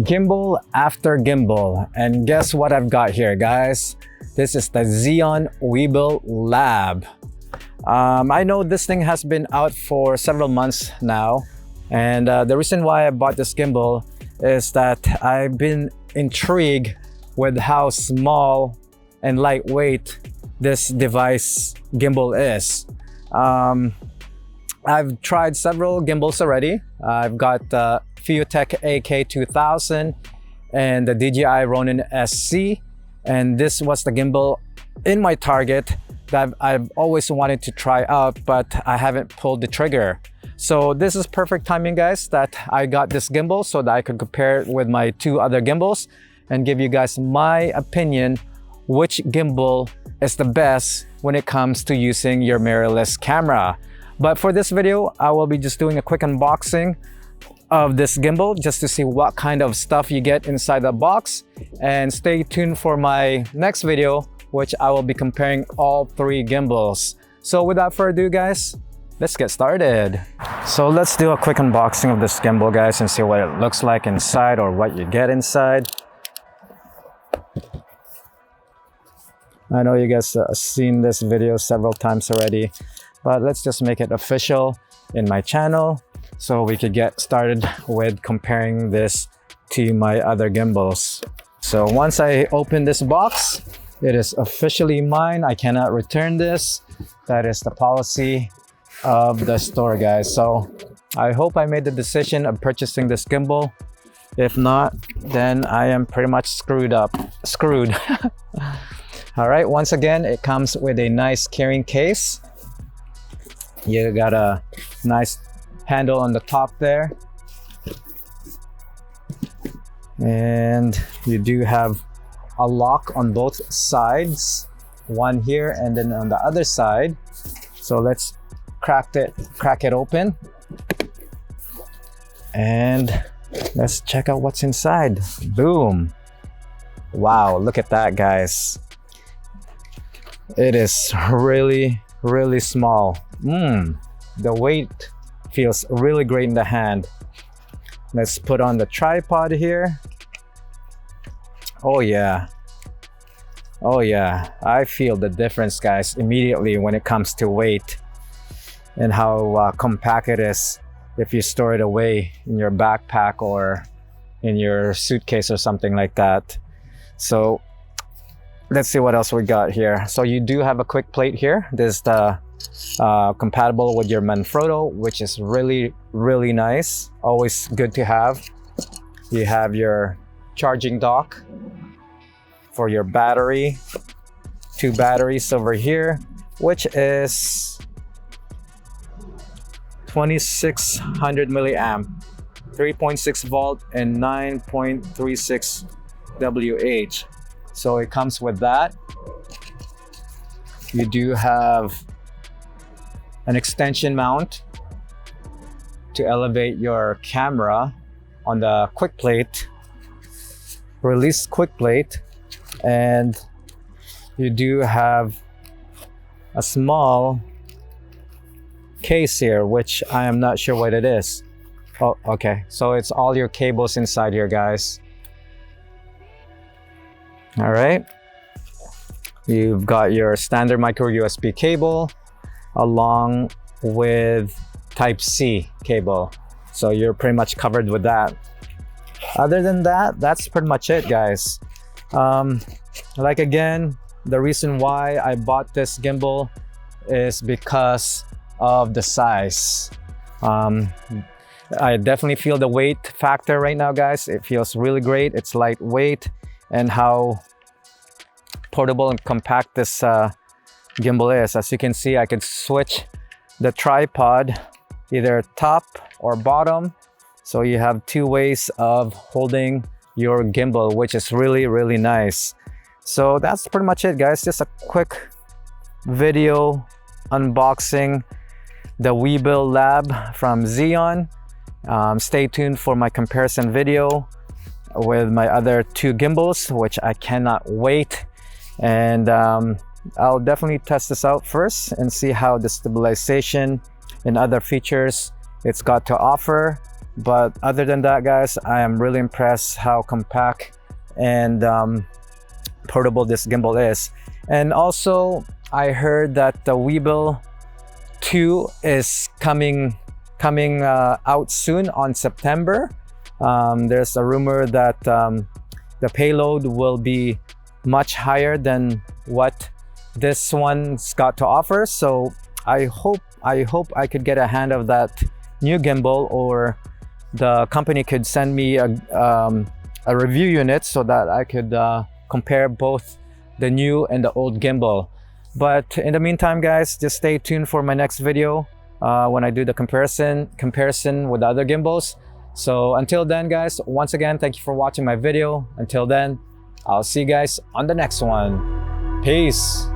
Gimbal after gimbal, and guess what I've got here, guys? This is the Zhiyun Weebill Lab. I know this thing has been out for several months now, and the reason why I bought this gimbal is that I've been intrigued with how small and lightweight this device gimbal is. I've tried several gimbals already. I've got Feiyu AK2000 and the DJI Ronin SC, and this was the gimbal in my target that I've always wanted to try out, but I haven't pulled the trigger. So this is perfect timing, guys, that I got this gimbal so that I could compare it with my two other gimbals and give you guys my opinion which gimbal is the best when it comes to using your mirrorless camera. But for this video, I will be just doing a quick unboxing of this gimbal just to see what kind of stuff you get inside the box, and stay tuned for my next video, which I will be comparing all three gimbals. So without further ado, guys, let's get started. So let's do a quick unboxing of this gimbal, guys, and see what it looks like inside, or what you get inside. I know you guys have seen this video several times already, but let's just make it official in my channel so we could get started with comparing this to my other gimbals. So once I open this box, it is officially mine. I cannot return this. That is the policy of the store, guys. So I hope I made the decision of purchasing this gimbal. If not, then I am pretty much screwed. All right, once again, it comes with a nice carrying case. You got a nice handle on the top there. And you do have a lock on both sides, one here and then on the other side. So let's crack it open. And let's check out what's inside. Boom. Wow, look at that, guys. It is really small. The weight feels really great in the hand. Let's put on the tripod here. Oh yeah, I feel the difference, guys, immediately when it comes to weight and how compact it is if you store it away in your backpack or in your suitcase or something like that. So let's see what else we got here. So you do have a quick plate here. This is the compatible with your Manfrotto, which is really nice. Always good to have. You have your charging dock for your battery. Two batteries over here, which is 2600 milliamp, 3.6 volt and 9.36 WH. So it comes with that. You do have an extension mount to elevate your camera on the quick plate, release quick plate, and you do have a small case here, which I am not sure what it is. Oh, okay. So it's all your cables inside here, guys. All right, you've got your standard micro USB cable along with Type-C cable. So you're pretty much covered with that. Other than that, that's pretty much it, guys. Like again, the reason why I bought this gimbal is because of the size. I definitely feel the weight factor right now, guys. It feels really great. It's lightweight, and how portable and compact this gimbal is. As you can see, I could switch the tripod either top or bottom, so you have two ways of holding your gimbal, which is really nice. So that's pretty much it, guys. Just a quick video unboxing the Weebill Lab from Zhiyun. Stay tuned for my comparison video with my other two gimbals, which I cannot wait. And I'll definitely test this out first and see how the stabilization and other features it's got to offer But other than that, guys, I am really impressed how compact and portable this gimbal is. And also, I heard that the Weebill 2 is coming out soon on September. There's a rumor that the payload will be much higher than what this one's got to offer. So I hope I could get a hand of that new gimbal, or the company could send me a review unit so that I could compare both the new and the old gimbal. But in the meantime, guys, just stay tuned for my next video when I do the comparison with other gimbals. So until then, guys, once again, thank you for watching my video. Until then, I'll see you guys on the next one. Peace.